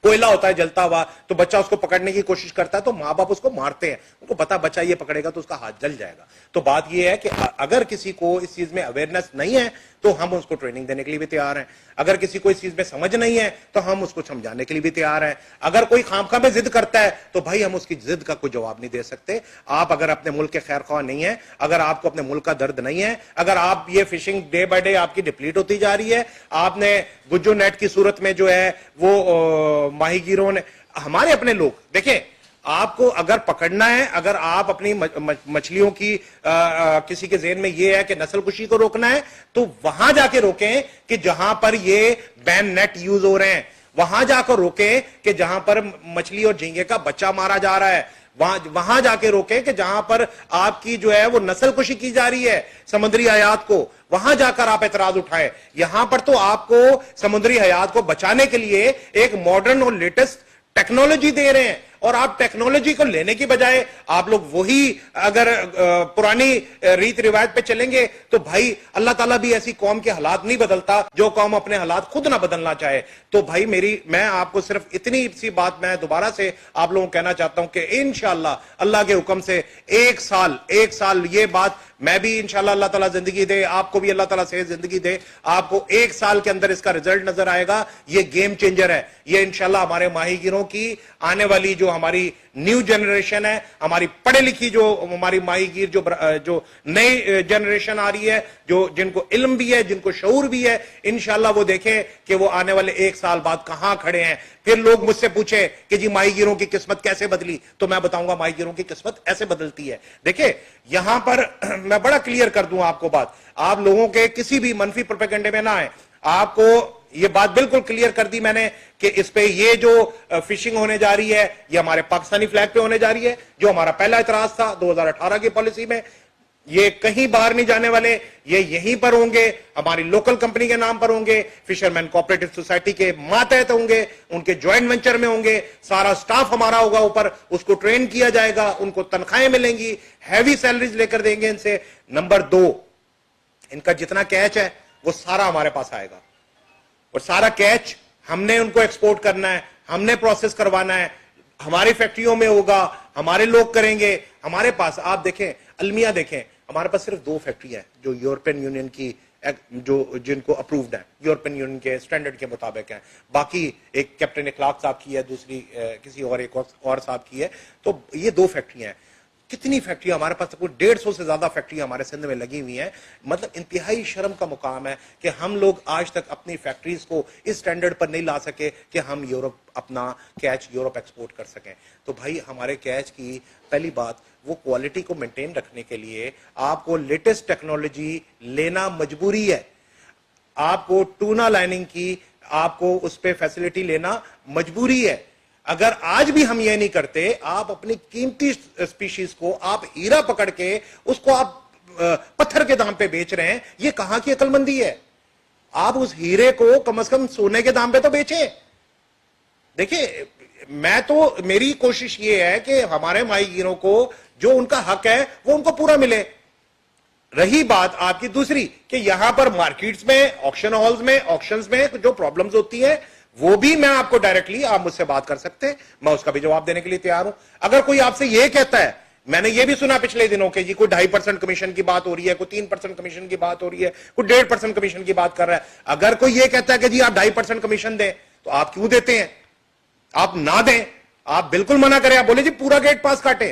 کوئلہ ہوتا ہے جلتا ہوا، تو بچہ اس کو پکڑنے کی کوشش کرتا ہے تو ماں باپ اس کو مارتے ہیں، ان کو پتا بچہ یہ پکڑے گا تو اس کا ہاتھ جل جائے گا. تو بات یہ ہے کہ اگر کسی کو اس چیز میں اویئرنیس نہیں ہے تو ہم اس کو ٹریننگ دینے کے لیے بھی تیار ہیں. اگر کسی کو اس چیز میں سمجھ نہیں ہے تو ہم اس کو سمجھانے کے لیے بھی تیار ہیں. اگر کوئی خامخواہ میں ضد کرتا ہے تو بھائی ہم اس کی ضد کا کوئی جواب نہیں دے سکتے. آپ اگر اپنے ملک کے خیر خواہ نہیں ہیں، اگر آپ کو اپنے ملک کا درد نہیں ہے، اگر آپ یہ فشنگ ڈے بائی ڈے آپ کی ڈپلیٹ ہوتی جا رہی ہے، آپ نے گجو نیٹ کی صورت میں جو ہے وہ ماہی گیروں نے، ہمارے اپنے لوگ دیکھیں، آپ کو اگر پکڑنا ہے، اگر آپ اپنی مچھلیوں کی کسی کے ذہن میں یہ ہے کہ نسل کشی کو روکنا ہے تو وہاں جا کے روکیں کہ جہاں پر یہ بین نیٹ یوز ہو رہے ہیں، وہاں جا کر روکیں کہ جہاں پر مچھلی اور جھینگے کا بچہ مارا جا رہا ہے، وہاں جا کے روکیں کہ جہاں پر آپ کی جو ہے وہ نسل کشی کی جا رہی ہے سمندری حیات کو، وہاں جا کر آپ اعتراض اٹھائیں. یہاں پر تو آپ کو سمندری حیات کو بچانے کے لیے ایک ماڈرن اور لیٹسٹ ٹیکنالوجی دے رہے ہیں، اور آپ ٹیکنالوجی کو لینے کی بجائے آپ لوگ وہی اگر پرانی ریت روایت پہ چلیں گے تو بھائی اللہ تعالیٰ بھی ایسی قوم کے حالات نہیں بدلتا جو قوم اپنے حالات خود نہ بدلنا چاہے. تو بھائی میں آپ کو صرف اتنی سی بات میں دوبارہ سے آپ لوگوں کو کہنا چاہتا ہوں کہ انشاءاللہ اللہ کے حکم سے ایک سال یہ بات میں بھی انشاءاللہ اللہ تعالیٰ زندگی دے، آپ کو بھی اللہ تعالیٰ سے زندگی دے، آپ کو ایک سال کے اندر اس کا رزلٹ نظر آئے گا. یہ گیم چینجر ہے. یہ انشاءاللہ ہمارے ماہی گیروں کی آنے والی جو ہماری نیو جنریشن ہے، ہماری پڑھے لکھی جو ہماری ماہی گیر جو نئی جنریشن آ رہی ہے، جن کو علم بھی ہے، جن کو شعور بھی ہے، انشاءاللہ وہ دیکھیں کہ وہ آنے والے ایک سال بعد کہاں کھڑے ہیں. پھر لوگ مجھ سے پوچھے کہ جی ماہی گیروں کی قسمت کیسے بدلی، تو میں بتاؤں گا ماہی گیروں کی قسمت ایسے بدلتی ہے. دیکھیں یہاں پر میں بڑا کلیئر کر دوں آپ کو بات، آپ لوگوں کے کسی بھی منفی پروپیگنڈے میں نہ آئے. آپ کو یہ بات بالکل کلیئر کر دی میں نے کہ اس پہ یہ جو فشنگ ہونے جا رہی ہے یہ ہمارے پاکستانی فلیگ پہ ہونے جا رہی ہے، جو ہمارا پہلا اعتراض تھا 2018 کی پالیسی میں. یہ کہیں باہر نہیں جانے والے، یہ یہیں پر ہوں گے، ہماری لوکل کمپنی کے نام پر ہوں گے، فشرمین کوآپریٹو سوسائٹی کے ماتحت ہوں گے، ان کے جوائنٹ وینچر میں ہوں گے، سارا سٹاف ہمارا ہوگا اوپر، اس کو ٹرین کیا جائے گا، ان کو تنخواہیں ملیں گی، ہیوی سیلریز لے کر دیں گے ان سے. نمبر 2، ان کا جتنا کیچ ہے وہ سارا ہمارے پاس آئے گا، اور سارا کیچ ہم نے ان کو ایکسپورٹ کرنا ہے، ہم نے پروسیس کروانا ہے، ہماری فیکٹریوں میں ہوگا، ہمارے لوگ کریں گے. ہمارے پاس آپ دیکھیں المیہ دیکھیں، ہمارے پاس صرف 2 فیکٹری ہیں جو یورپین یونین کی جن کو اپرووڈ ہیں، یورپین یونین کے سٹینڈرڈ کے مطابق ہیں. باقی ایک کیپٹن اخلاق صاحب کی ہے، دوسری کسی ایک اور صاحب کی ہے. تو یہ 2 فیکٹری ہیں. کتنی فیکٹریاں ہمارے پاس، کوئی 150 سے زیادہ فیکٹریاں ہمارے سندھ میں لگی ہوئی ہیں. مطلب انتہائی شرم کا مقام ہے کہ ہم لوگ آج تک اپنی فیکٹریز کو اس سٹینڈرڈ پر نہیں لا سکے کہ ہم یورپ اپنا کیچ یورپ ایکسپورٹ کر سکیں. تو بھائی ہمارے کیچ کی پہلی بات، وہ کوالٹی کو مینٹین رکھنے کے لیے آپ کو لیٹسٹ ٹیکنالوجی لینا مجبوری ہے. آپ کو ٹونا لائننگ کی آپ کو اس پہ فیسلٹی لینا مجبوری ہے. اگر آج بھی ہم یہ نہیں کرتے، آپ اپنی قیمتی اسپیشیز کو آپ ہیرا پکڑ کے اس کو آپ پتھر کے دام پہ بیچ رہے ہیں، یہ کہاں کی عقل مندی ہے؟ آپ اس ہیرے کو کم از کم سونے کے دام پہ تو بیچیں. دیکھیں، میری کوشش یہ ہے کہ ہمارے ماہی گیروں کو جو ان کا حق ہے وہ ان کو پورا ملے. رہی بات آپ کی دوسری کہ یہاں پر مارکیٹس میں، آکشن ہالز میں، آکشنز میں جو پرابلمز ہوتی ہیں، وہ بھی میں آپ کو ڈائریکٹلی آپ مجھ سے بات کر سکتے ہیں، میں اس کا بھی جواب دینے کے لیے تیار ہوں. اگر کوئی آپ سے یہ کہتا ہے، میں نے یہ بھی سنا پچھلے دنوں کہ جی کوئی 2.5% کمیشن کی بات ہو رہی ہے، کوئی 3% کمیشن کی بات ہو رہی ہے، کوئی 1.5% کمیشن کی بات کر رہا ہے. اگر کوئی یہ کہتا ہے کہ جی آپ 2.5% کمیشن دیں، تو آپ کیوں دیتے ہیں؟ آپ نہ دیں، آپ بالکل منع کریں، آپ بولے جی پورا گیٹ پاس کاٹے.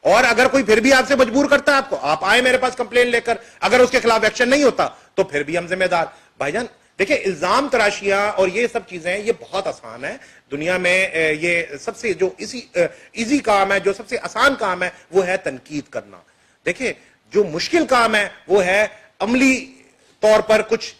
اور اگر کوئی پھر بھی آپ سے مجبور کرتا ہے آپ کو، آپ آئے میرے پاس کمپلین لے کر، اگر اس کے خلاف ایکشن نہیں ہوتا تو پھر بھی ہم ذمہ دار. بھائی جان دیکھیں، الزام تراشیاں اور یہ سب چیزیں یہ بہت آسان ہے دنیا میں. یہ سب سے جو ایزی کام ہے، جو سب سے آسان کام ہے، وہ ہے تنقید کرنا. دیکھیں، جو مشکل کام ہے وہ ہے عملی طور پر کچھ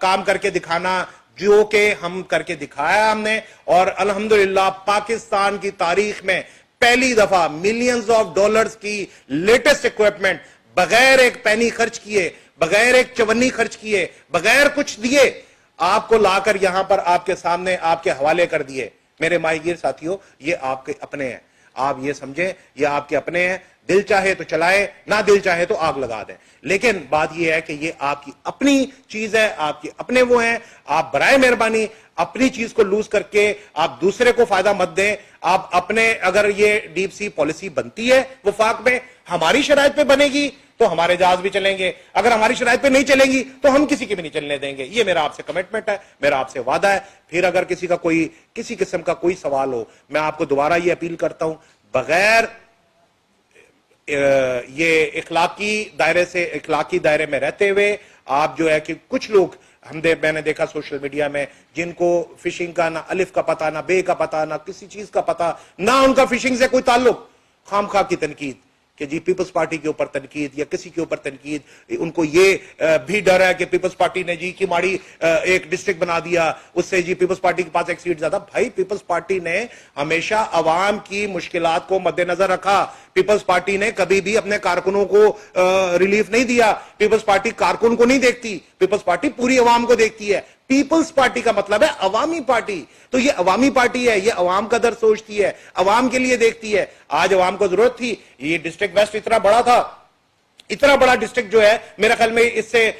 کام کر کے دکھانا، جو کہ ہم کر کے دکھایا ہم نے. اور الحمدللہ پاکستان کی تاریخ میں پہلی دفعہ ملینز آف ڈالرز کی لیٹسٹ اکوپمنٹ بغیر ایک پینی خرچ کیے، بغیر ایک چونی خرچ کیے، بغیر کچھ دیے، آپ کو لا کر یہاں پر آپ کے سامنے آپ کے حوالے کر دیے. میرے ماہی گیر ساتھیوں، یہ آپ کے اپنے ہیں، آپ یہ سمجھیں یہ آپ کے اپنے ہیں. دل چاہے تو چلائے، نہ دل چاہے تو آگ لگا دیں. لیکن بات یہ ہے کہ یہ آپ کی اپنی چیز ہے، آپ کے اپنے وہ ہیں. آپ برائے مہربانی اپنی چیز کو لوز کر کے آپ دوسرے کو فائدہ مت دیں. آپ اپنے، اگر یہ ڈیپ سی پالیسی بنتی ہے وفاق میں، ہماری شرائط پہ بنے گی تو ہمارے جہاز بھی چلیں گے. اگر ہماری شرائط پہ نہیں چلیں گی تو ہم کسی کی بھی نہیں چلنے دیں گے. یہ میرا آپ سے کمٹمنٹ ہے، میرا آپ سے وعدہ ہے. پھر اگر کسی کا کوئی کسی قسم کا کوئی سوال ہو، میں آپ کو دوبارہ یہ اپیل کرتا ہوں، بغیر یہ اخلاقی دائرے میں رہتے ہوئے آپ جو ہے کہ کچھ لوگ میں نے دیکھا سوشل میڈیا میں، جن کو فشنگ کا نہ الف کا پتہ، نہ بے کا پتہ، نہ کسی چیز کا پتہ، نہ ان کا فشنگ سے کوئی تعلق، خام خواہ کی تنقید کہ جی پیپلز پارٹی کے اوپر تنقید یا کسی کے اوپر تنقید. ان کو یہ بھی ڈر ہے کہ پیپلز پارٹی نے جی کی ماڑی ایک ڈسٹرکٹ بنا دیا، اس سے جی پیپلز پارٹی کے پاس ایک سیٹ زیادہ. بھائی پیپلز پارٹی نے ہمیشہ عوام کی مشکلات کو مد نظر رکھا. پیپلز پارٹی نے کبھی بھی اپنے کارکنوں کو ریلیف نہیں دیا. پیپلز پارٹی کارکن کو نہیں دیکھتی، پیپلز پارٹی پوری عوام کو دیکھتی ہے. پیپلز پارٹی کا مطلب ہے عوامی پارٹی. تو یہ عوامی پارٹی ہے، یہ عوام کا درد سوچتی ہے، عوام کے لیے دیکھتی ہے. آج عوام کو ضرورت تھی، یہ ڈسٹرکٹ ویسٹ اتنا بڑا تھا، اتنا بڑا ڈسٹرکٹ جو ہے میرے خیال میں اس سے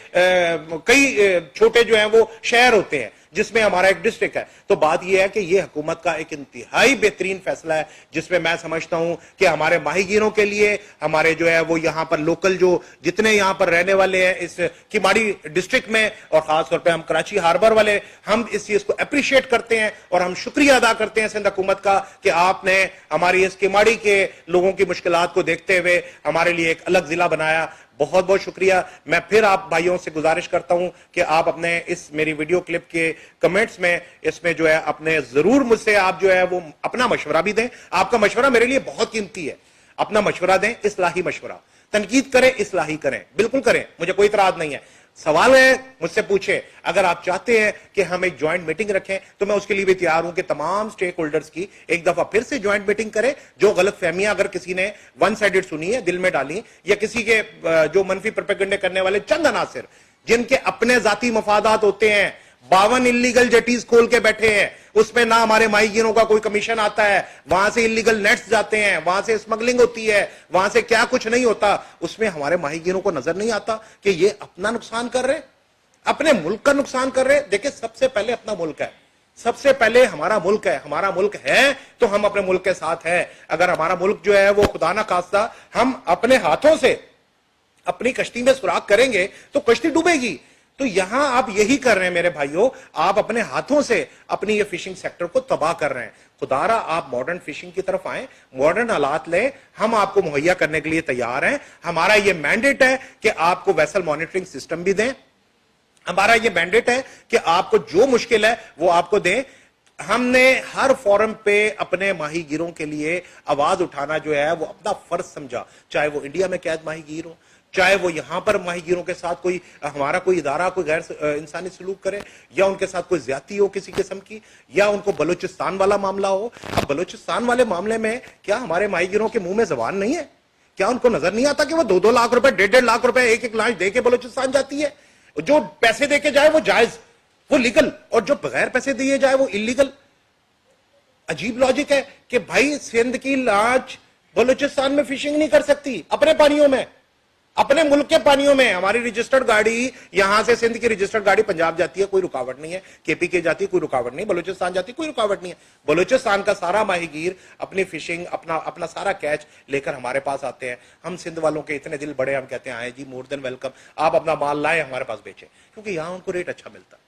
کئی چھوٹے جو ہیں وہ شہر ہوتے ہیں جس میں ہمارا ایک ڈسٹرکٹ ہے. تو بات یہ ہے کہ یہ حکومت کا ایک انتہائی بہترین فیصلہ ہے، جس میں میں سمجھتا ہوں کہ ہمارے ماہی گیروں کے لیے، ہمارے جو ہے وہ یہاں پر لوکل جو جتنے یہاں پر رہنے والے ہیں اس کیماڑی ڈسٹرکٹ میں، اور خاص طور پہ ہم کراچی ہاربر والے، ہم اس چیز کو اپریشیٹ کرتے ہیں اور ہم شکریہ ادا کرتے ہیں سندھ حکومت کا کہ آپ نے ہماری اس کیماڑی کے لوگوں کی مشکلات کو دیکھتے ہوئے ہمارے لیے ایک الگ ضلع بنایا. بہت بہت شکریہ. میں پھر آپ بھائیوں سے گزارش کرتا ہوں کہ آپ اپنے اس میری ویڈیو کلپ کے کمنٹس میں اس میں جو ہے اپنے ضرور مجھ سے آپ جو ہے وہ اپنا مشورہ بھی دیں. آپ کا مشورہ میرے لیے بہت قیمتی ہے. اپنا مشورہ دیں، اصلاحی مشورہ. تنقید کریں، اصلاحی کریں، بالکل کریں، مجھے کوئی اعتراض نہیں ہے. سوال ہے مجھ سے پوچھیں. اگر آپ چاہتے ہیں کہ ہم ایک جوائنٹ میٹنگ رکھیں تو میں اس کے لیے بھی تیار ہوں کہ تمام سٹیک ہولڈرز کی ایک دفعہ پھر سے جوائنٹ میٹنگ کریں. جو غلط فہمیاں اگر کسی نے ون سائیڈڈ سنی ہے، دل میں ڈالی، یا کسی کے جو منفی پروپیگنڈے کرنے والے چند عناصر جن کے اپنے ذاتی مفادات ہوتے ہیں، 52 انلیگل جیٹیز کھول کے بیٹھے ہیں، اس میں نہ ہمارے ماہی گیروں کا کوئی کمیشن آتا ہے، وہاں سے انلیگل نیٹس جاتے ہیں، وہاں سے اسمگلنگ ہوتی ہے، وہاں سے کیا کچھ نہیں ہوتا، اس میں ہمارے ماہی گیروں کو نظر نہیں آتا کہ یہ اپنا نقصان کر رہے، اپنے ملک کا نقصان کر رہے. دیکھیں، سب سے پہلے اپنا ملک ہے، سب سے پہلے ہمارا ملک ہے. ہمارا ملک ہے تو ہم اپنے ملک کے ساتھ ہیں. اگر ہمارا ملک جو ہے وہ خدا نہ خواستہ ہم اپنے ہاتھوں سے اپنی کشتی میں سوراخ کریں گے تو کشتی ڈوبے گی. تو یہاں آپ یہی کر رہے ہیں میرے بھائیوں, آپ اپنے ہاتھوں سے اپنی یہ فشنگ سیکٹر کو تباہ کر رہے ہیں. خدارا آپ ماڈرن فشنگ کی طرف آئیں, ماڈرن آلات لیں, ہم آپ کو مہیا کرنے کے لیے تیار ہیں. ہمارا یہ مینڈیٹ ہے کہ آپ کو ویسل مانیٹرنگ سسٹم بھی دیں, ہمارا یہ مینڈیٹ ہے کہ آپ کو جو مشکل ہے وہ آپ کو دیں. ہم نے ہر فورم پہ اپنے ماہی گیروں کے لیے آواز اٹھانا جو ہے وہ اپنا فرض سمجھا, چاہے وہ انڈیا میں قید ماہی گیر ہو, چاہے وہ یہاں پر ماہی گیروں کے ساتھ کوئی ہمارا کوئی ادارہ کوئی غیر انسانی سلوک کرے, یا ان کے ساتھ کوئی زیادتی ہو کسی قسم کی, یا ان کو بلوچستان والا معاملہ ہو. اب بلوچستان والے معاملے میں کیا ہمارے ماہی گیروں کے منہ میں زبان نہیں ہے؟ کیا ان کو نظر نہیں آتا کہ وہ 2-2 لاکھ روپے 1.5 لاکھ روپے ایک لانچ دے کے بلوچستان جاتی ہے؟ جو پیسے دے کے جائے وہ جائز, وہ لیگل, اور جو بغیر پیسے دیے جائے وہ انلیگل. عجیب لاجک ہے کہ بھائی سندھ کی لانچ بلوچستان میں فشنگ نہیں کر سکتی, اپنے پانیوں میں, اپنے ملک کے پانیوں میں. ہماری رجسٹرڈ گاڑی یہاں سے سندھ کی رجسٹرڈ گاڑی پنجاب جاتی ہے, کوئی رکاوٹ نہیں ہے, کے پی کے جاتی ہے, کوئی رکاوٹ نہیں, بلوچستان جاتی ہے, کوئی رکاوٹ نہیں ہے. بلوچستان کا سارا ماہی گیر اپنی فشنگ اپنا سارا کیچ لے کر ہمارے پاس آتے ہیں. ہم سندھ والوں کے اتنے دل بڑے, ہم کہتے ہیں آئے جی مور دین ویلکم, آپ اپنا مال لائیں ہمارے پاس بیچیں, کیونکہ یہاں ان کو ریٹ اچھا ملتا ہے,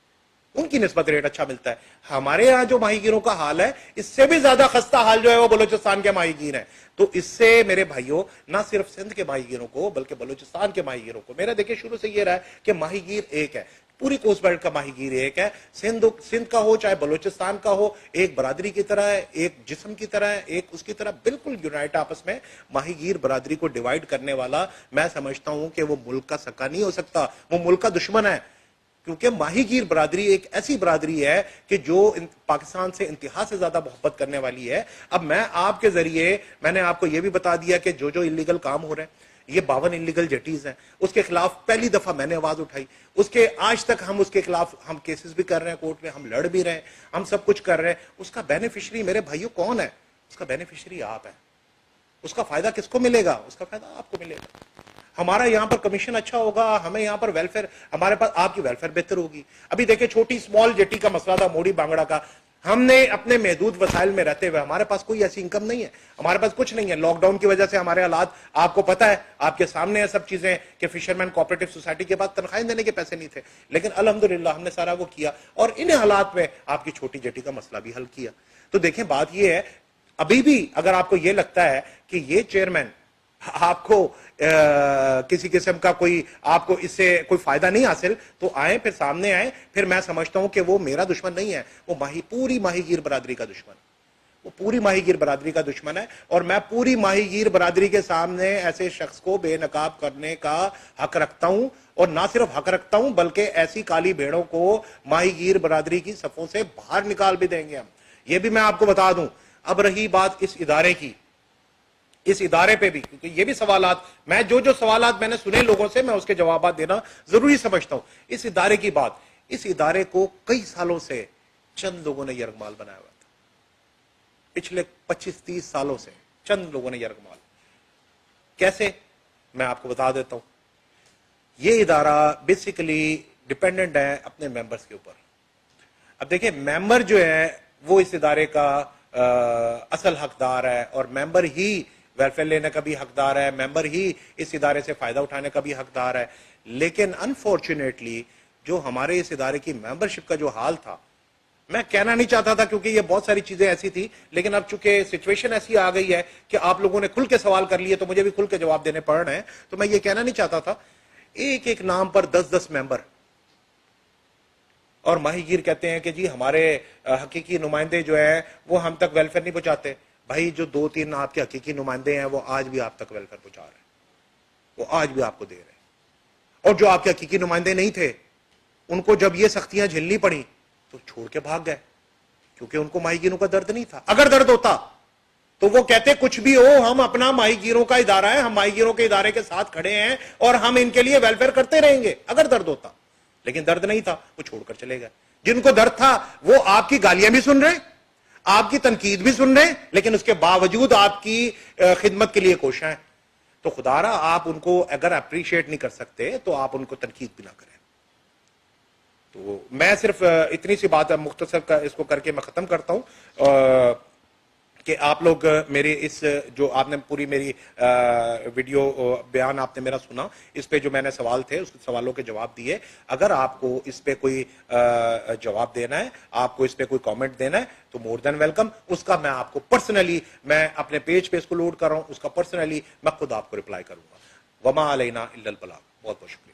ان کی نسبت ریٹ اچھا ملتا ہے. ہمارے یہاں جو ماہی گیروں کا حال ہے اس سے بھی زیادہ خستہ حال جو ہے وہ بلوچستان کے ماہی گیر ہیں. تو اس سے میرے بھائیوں نہ صرف سندھ کے ماہی گیروں کو بلکہ بلوچستان کے ماہی گیروں کو, میرا دیکھیں شروع سے یہ رہا ہے کہ ماہی گیر ایک ہے, پوری کوسٹ بیلٹ کا ماہی گیر ایک ہے. سندھ کا ہو چاہے بلوچستان کا ہو, ایک برادری کی طرح ہے, ایک جسم کی طرح ہے, ایک اس کی طرح بالکل یونائٹ آپس میں. ماہی گیر برادری کو ڈیوائیڈ کرنے والا میں سمجھتا ہوں کہ وہ ملک کا سکا نہیں ہو سکتا, وہ ملک کا دشمن ہے. کیونکہ ماہی گیر برادری ایک ایسی برادری ہے کہ جو پاکستان سے انتہا سے زیادہ محبت کرنے والی ہے. اب میں آپ کے ذریعے میں نے آپ کو یہ بھی بتا دیا کہ جو انلیگل کام ہو رہے ہیں, یہ 52 انلیگل جیٹیز ہیں, اس کے خلاف پہلی دفعہ میں نے آواز اٹھائی. اس کے آج تک ہم اس کے خلاف ہم کیسز بھی کر رہے ہیں کورٹ میں, ہم لڑ بھی رہے ہیں, ہم سب کچھ کر رہے ہیں. اس کا بینیفیشری میرے بھائیوں کون ہے؟ اس کا بینیفیشری آپ ہیں. اس کا فائدہ کس کو ملے گا؟ اس کا فائدہ آپ کو ملے گا. ہمارا یہاں پر کمیشن اچھا ہوگا, ہمیں یہاں پر ویلفیئر, ہمارے پاس آپ کی ویلفیئر بہتر ہوگی. ابھی دیکھیں چھوٹی اسمال جیٹی کا مسئلہ تھا موڑی بانگڑا کا, ہم نے اپنے محدود وسائل میں رہتے ہوئے, ہمارے پاس کوئی ایسی انکم نہیں ہے, ہمارے پاس کچھ نہیں ہے. لاک ڈاؤن کی وجہ سے ہمارے حالات آپ کو پتا ہے, آپ کے سامنے ہے سب چیزیں کہ فشرمین کوآپریٹو سوسائٹی کے پاس تنخواہیں دینے کے پیسے نہیں تھے, لیکن الحمدللہ ہم نے سارا وہ کیا اور ان حالات میں آپ کی چھوٹی جیٹی کا مسئلہ بھی حل کیا. تو دیکھیں بات یہ ہے, ابھی بھی اگر آپ کو یہ لگتا ہے کہ یہ چیئرمین آپ کو کسی قسم کا کوئی آپ کو اس سے کوئی فائدہ نہیں حاصل, تو آئیں پھر سامنے آئیں. پھر میں سمجھتا ہوں کہ وہ میرا دشمن نہیں ہے, وہ پوری ماہی گیر برادری کا دشمن, وہ پوری ماہی گیر برادری کا دشمن ہے. اور میں پوری ماہی گیر برادری کے سامنے ایسے شخص کو بے نقاب کرنے کا حق رکھتا ہوں, اور نہ صرف حق رکھتا ہوں بلکہ ایسی کالی بھیڑوں کو ماہی گیر برادری کی صفوں سے باہر نکال بھی دیں گے ہم. یہ بھی میں آپ کو بتا دوں. اب رہی بات اس ادارے کی, اس ادارے پہ بھی, کیونکہ یہ بھی سوالات, میں جو سوالات میں نے سنے لوگوں سے, میں اس کے جوابات دینا ضروری سمجھتا ہوں. اس ادارے کی بات, اس ادارے کو کئی سالوں سے چند لوگوں نے یرغمال بنایا ہوا تھا. پچھلے 25-30 سالوں سے چند لوگوں نے یرغمال. کیسے؟ میں آپ کو بتا دیتا ہوں. یہ ادارہ بیسیکلی ڈیپینڈنٹ ہے اپنے ممبرز کے اوپر. اب دیکھیں ممبر جو ہے وہ اس ادارے کا اصل حقدار ہے, اور ممبر ہی ویلفیئر لینے کا بھی حقدار ہے, ممبر ہی اس ادارے سے فائدہ اٹھانے کا بھی حقدار ہے. لیکن انفارچونیٹلی جو ہمارے اس ادارے کی ممبرشپ کا جو حال تھا, میں کہنا نہیں چاہتا تھا کیونکہ یہ بہت ساری چیزیں ایسی تھی, لیکن اب چونکہ سچویشن ایسی آ گئی ہے کہ آپ لوگوں نے کھل کے سوال کر لیے تو مجھے بھی کھل کے جواب دینے پڑ رہے ہیں, تو میں یہ کہنا نہیں چاہتا تھا. ایک نام پر 10 ممبر, اور ماہی گیر کہتے ہیں کہ جی ہمارے حقیقی نمائندے جو ہیں وہ ہم تک ویلفیئر نہیں پہنچاتے. بھائی جو 2-3 آپ کے حقیقی نمائندے ہیں وہ آج بھی آپ تک ویلفیئر پہنچا رہے ہیں, وہ آج بھی آپ کو دے رہے ہیں. اور جو آپ کے حقیقی نمائندے نہیں تھے, ان کو جب یہ سختیاں جھیلنی پڑی تو چھوڑ کے بھاگ گئے, کیونکہ ان کو ماہی گیروں کا درد نہیں تھا. اگر درد ہوتا تو وہ کہتے کچھ بھی ہو, ہم اپنا ماہی گیروں کا ادارہ ہے, ہم ماہی گیروں کے ادارے کے ساتھ کھڑے ہیں اور ہم ان کے لیے ویلفیئر کرتے رہیں گے, اگر درد ہوتا. لیکن درد نہیں تھا, وہ چھوڑ کر چلے گئے. جن کو درد تھا وہ آپ کی گالیاں بھی سن رہے ہیں, آپ کی تنقید بھی سن رہے ہیں, لیکن اس کے باوجود آپ کی خدمت کے لیے کوشاں ہیں. تو خدا را آپ ان کو اگر اپریشیٹ نہیں کر سکتے تو آپ ان کو تنقید بھی نہ کریں. تو میں صرف اتنی سی بات مختصر اس کو کر کے میں ختم کرتا ہوں کہ آپ لوگ میرے اس جو آپ نے پوری میری ویڈیو بیان آپ نے میرا سنا، اس پہ جو میں نے سوال تھے اس سوالوں کے جواب دیے. اگر آپ کو اس پہ کوئی جواب دینا ہے، آپ کو اس پہ کوئی کامنٹ دینا ہے تو مور دین ویلکم. اس کا میں آپ کو پرسنلی، میں اپنے پیج پہ اس کو لوڈ کر رہا ہوں، اس کا پرسنلی میں خود آپ کو رپلائی کروں گا. وما علینا الا البلاغ. بہت بہت شکریہ.